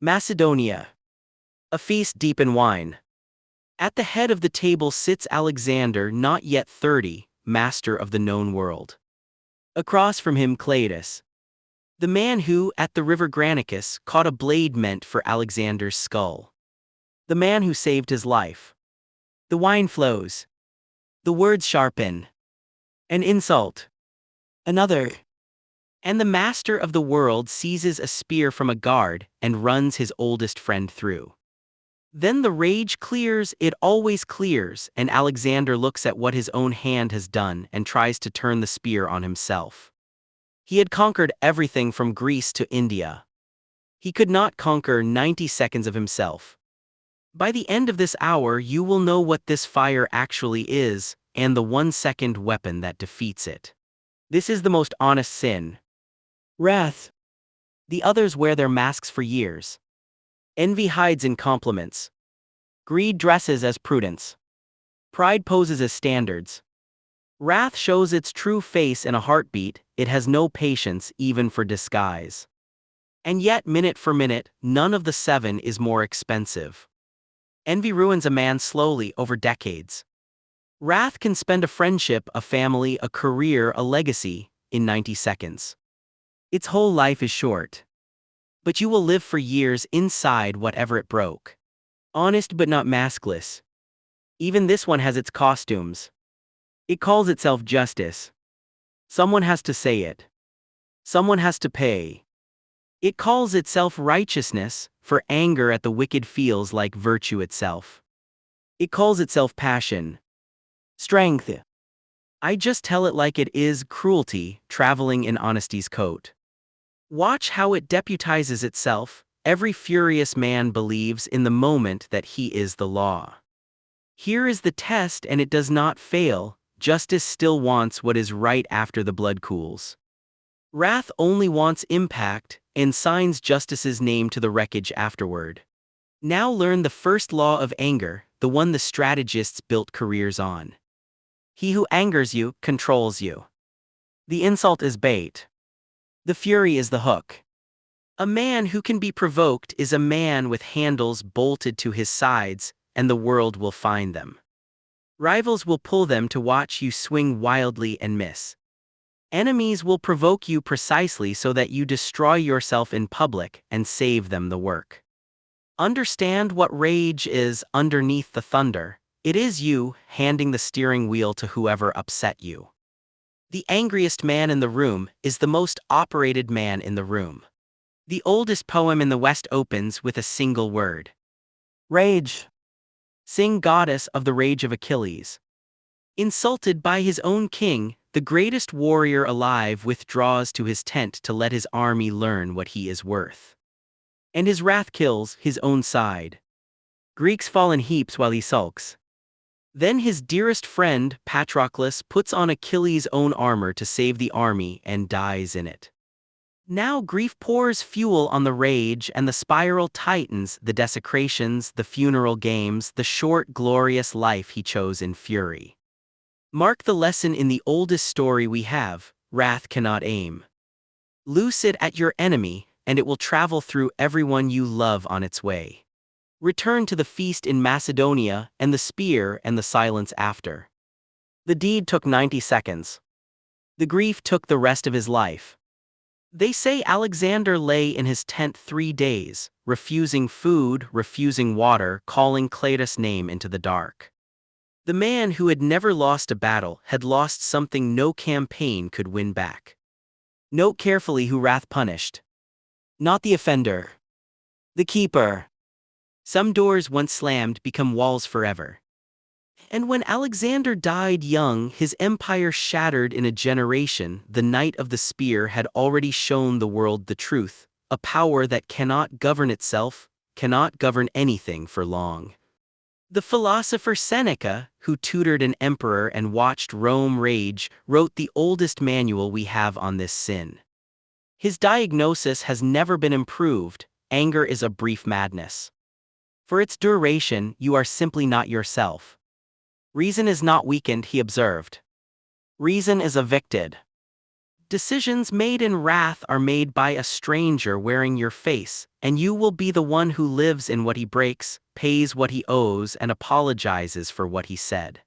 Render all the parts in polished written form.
Macedonia. A feast deep in wine. At the head of the table sits Alexander, not yet 30, master of the known world. Across from him Cleitus, the man who, at the river Granicus, caught a blade meant for Alexander's skull. The man who saved his life. The wine flows. The words sharpen. An insult. Another. And the master of the world seizes a spear from a guard and runs his oldest friend through. Then the rage clears, it always clears, and Alexander looks at what his own hand has done and tries to turn the spear on himself. He had conquered everything from Greece to India. He could not conquer 90 seconds of himself. By the end of this hour you will know what this fire actually is, and the 1-second weapon that defeats it. This is the most honest sin. Wrath. The others wear their masks for years. Envy hides in compliments. Greed dresses as prudence. Pride poses as standards. Wrath shows its true face in a heartbeat, it has no patience even for disguise. And yet, minute for minute, none of the 7 is more expensive. Envy ruins a man slowly over decades. Wrath can spend a friendship, a family, a career, a legacy, in 90 seconds. Its whole life is short. But you will live for years inside whatever it broke. Honest but not maskless. Even this one has its costumes. It calls itself justice. Someone has to say it. Someone has to pay. It calls itself righteousness, for anger at the wicked feels like virtue itself. It calls itself passion. Strength. I just tell it like it is, cruelty, traveling in honesty's coat. Watch how it deputizes itself. Every furious man believes in the moment that he is the law. Here is the test, and it does not fail. Justice still wants what is right after the blood cools. Wrath only wants impact, and signs justice's name to the wreckage afterward. Now learn the first law of anger, the one the strategists built careers on. He who angers you, controls you. The insult is bait. The fury is the hook. A man who can be provoked is a man with handles bolted to his sides, and the world will find them. Rivals will pull them to watch you swing wildly and miss. Enemies will provoke you precisely so that you destroy yourself in public and save them the work. Understand what rage is underneath the thunder. It is you handing the steering wheel to whoever upset you. The angriest man in the room is the most operated man in the room. The oldest poem in the West opens with a single word. Rage. Sing, goddess of the rage of Achilles. Insulted by his own king, the greatest warrior alive withdraws to his tent to let his army learn what he is worth. And his wrath kills his own side. Greeks fall in heaps while he sulks. Then his dearest friend, Patroclus, puts on Achilles' own armor to save the army and dies in it. Now grief pours fuel on the rage, and the spiral tightens, the desecrations, the funeral games, the short, glorious life he chose in fury. Mark the lesson in the oldest story we have: wrath cannot aim. Loose it at your enemy, and it will travel through everyone you love on its way. Return to the feast in Macedonia, and the spear and the silence after. The deed took 90 seconds. The grief took the rest of his life. They say Alexander lay in his tent 3 days, refusing food, refusing water, calling Cleitus' name into the dark. The man who had never lost a battle had lost something no campaign could win back. Note carefully who wrath punished. Not the offender. The keeper. Some doors once slammed become walls forever. And when Alexander died young, his empire shattered in a generation. The Knight of the Spear had already shown the world the truth, a power that cannot govern itself, cannot govern anything for long. The philosopher Seneca, who tutored an emperor and watched Rome rage, wrote the oldest manual we have on this sin. His diagnosis has never been improved: anger is a brief madness. For its duration, you are simply not yourself. Reason is not weakened, he observed. Reason is evicted. Decisions made in wrath are made by a stranger wearing your face, and you will be the one who lives in what he breaks, pays what he owes, and apologizes for what he said.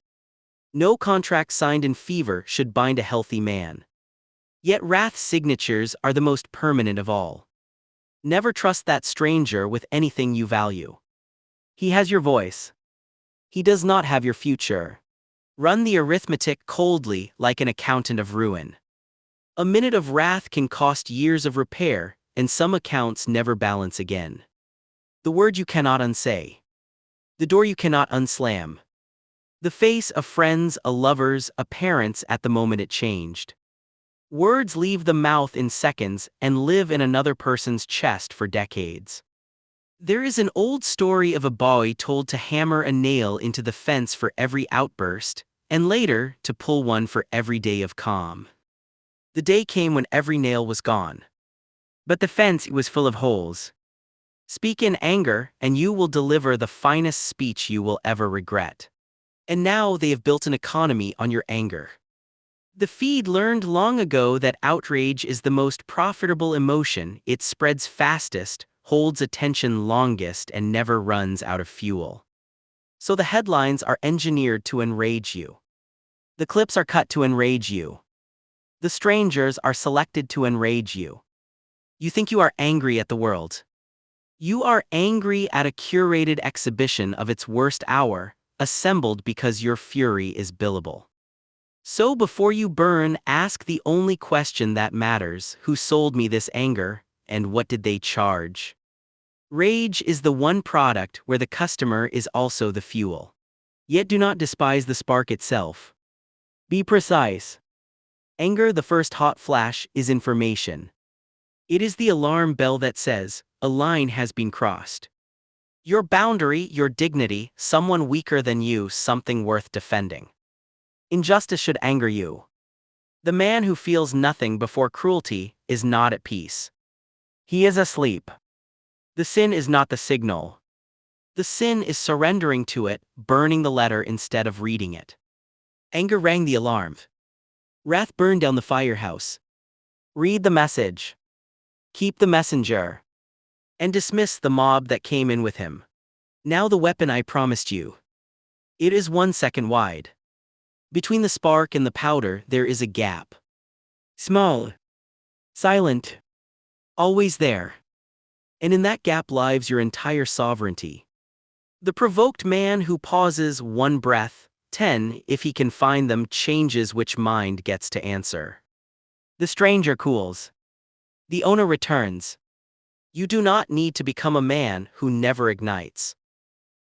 No contract signed in fever should bind a healthy man. Yet wrath's signatures are the most permanent of all. Never trust that stranger with anything you value. He has your voice. He does not have your future. Run the arithmetic coldly like an accountant of ruin. A minute of wrath can cost years of repair, and some accounts never balance again. The word you cannot unsay. The door you cannot unslam. The face of friends, a lover's, a parent's at the moment it changed. Words leave the mouth in seconds and live in another person's chest for decades. There is an old story of a boy told to hammer a nail into the fence for every outburst, and later to pull one for every day of calm. The day came when every nail was gone. But the fence was full of holes. Speak in anger, and you will deliver the finest speech you will ever regret. And now they have built an economy on your anger. The feed learned long ago that outrage is the most profitable emotion. It spreads fastest, holds attention longest, and never runs out of fuel. So the headlines are engineered to enrage you. The clips are cut to enrage you. The strangers are selected to enrage you. You think you are angry at the world. You are angry at a curated exhibition of its worst hour, assembled because your fury is billable. So before you burn, ask the only question that matters: who sold me this anger, and what did they charge? Rage is the one product where the customer is also the fuel. Yet do not despise the spark itself. Be precise. Anger, the first hot flash, is information. It is the alarm bell that says, a line has been crossed. Your boundary, your dignity, someone weaker than you, something worth defending. Injustice should anger you. The man who feels nothing before cruelty is not at peace. He is asleep. The sin is not the signal. The sin is surrendering to it, burning the letter instead of reading it. Anger rang the alarm. Wrath burned down the firehouse. Read the message. Keep the messenger. And dismiss the mob that came in with him. Now the weapon I promised you. It is 1 second wide. Between the spark and the powder there is a gap. Small. Silent. Always there. And in that gap lies your entire sovereignty. The provoked man who pauses 1 breath, 10, if he can find them, changes which mind gets to answer. The stranger cools. The owner returns. You do not need to become a man who never ignites.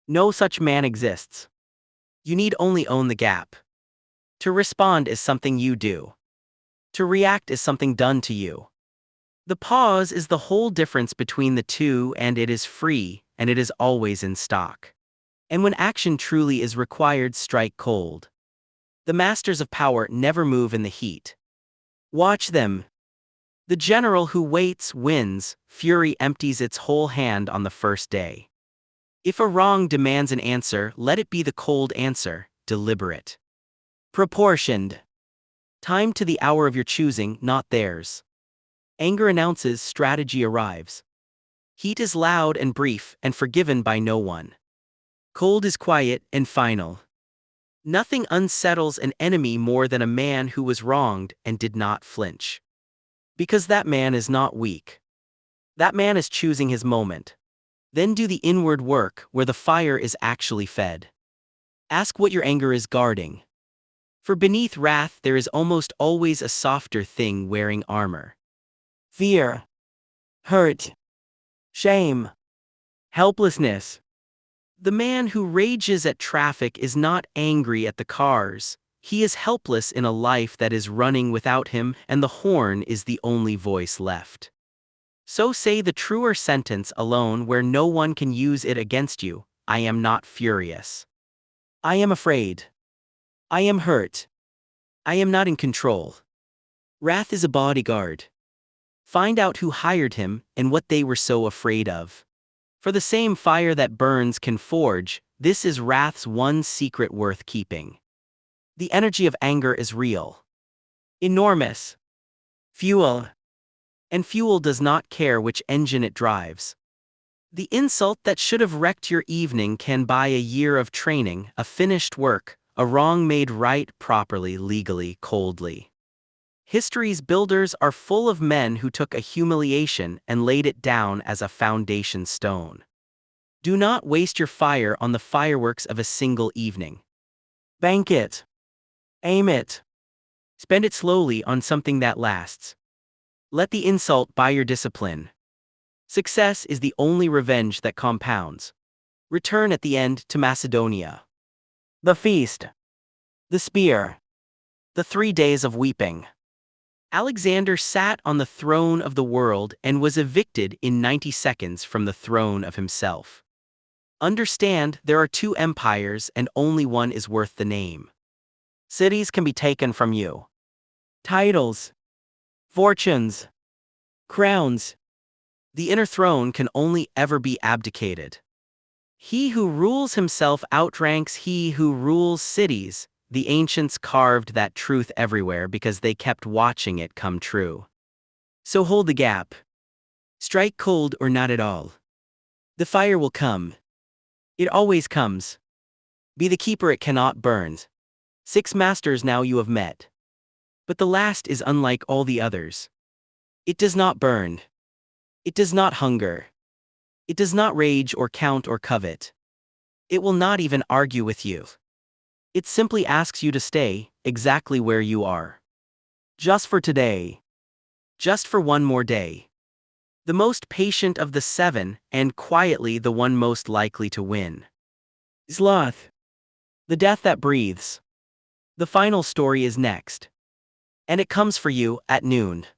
No such man exists. You need only own the gap. To respond is something you do. To react is something done to you. The pause is the whole difference between the two, and it is free, and it is always in stock. And when action truly is required, strike cold. The masters of power never move in the heat. Watch them. The general who waits wins. Fury empties its whole hand on the first day. If a wrong demands an answer, let it be the cold answer, deliberate. Proportioned. Time to the hour of your choosing, not theirs. Anger announces, strategy arrives. Heat is loud and brief and forgiven by no one. Cold is quiet and final. Nothing unsettles an enemy more than a man who was wronged and did not flinch. Because that man is not weak. That man is choosing his moment. Then do the inward work where the fire is actually fed. Ask what your anger is guarding. For beneath wrath there is almost always a softer thing wearing armor. Fear. Hurt. Shame. Helplessness. The man who rages at traffic is not angry at the cars. He is helpless in a life that is running without him, and the horn is the only voice left. So say the truer sentence alone where no one can use it against you: I am not furious. I am afraid. I am hurt. I am not in control. Wrath is a bodyguard. Find out who hired him and what they were so afraid of. For the same fire that burns can forge. This is wrath's one secret worth keeping. The energy of anger is real. Enormous. Fuel. And fuel does not care which engine it drives. The insult that should have wrecked your evening can buy a year of training, a finished work, a wrong made right properly, legally, coldly. History's builders are full of men who took a humiliation and laid it down as a foundation stone. Do not waste your fire on the fireworks of a single evening. Bank it. Aim it. Spend it slowly on something that lasts. Let the insult buy your discipline. Success is the only revenge that compounds. Return at the end to Macedonia. The feast. The spear. The 3 days of weeping. Alexander sat on the throne of the world and was evicted in 90 seconds from the throne of himself. Understand, there are 2 empires and only one is worth the name. Cities can be taken from you. Titles. Fortunes. Crowns. The inner throne can only ever be abdicated. He who rules himself outranks he who rules cities. The ancients carved that truth everywhere because they kept watching it come true. So hold the gap. Strike cold or not at all. The fire will come. It always comes. Be the keeper it cannot burn. 6 masters now you have met. But the last is unlike all the others. It does not burn. It does not hunger. It does not rage or count or covet. It will not even argue with you. It simply asks you to stay exactly where you are. Just for today. Just for one more day. The most patient of the 7, and quietly the one most likely to win. Sloth. The death that breathes. The final story is next. And it comes for you at noon.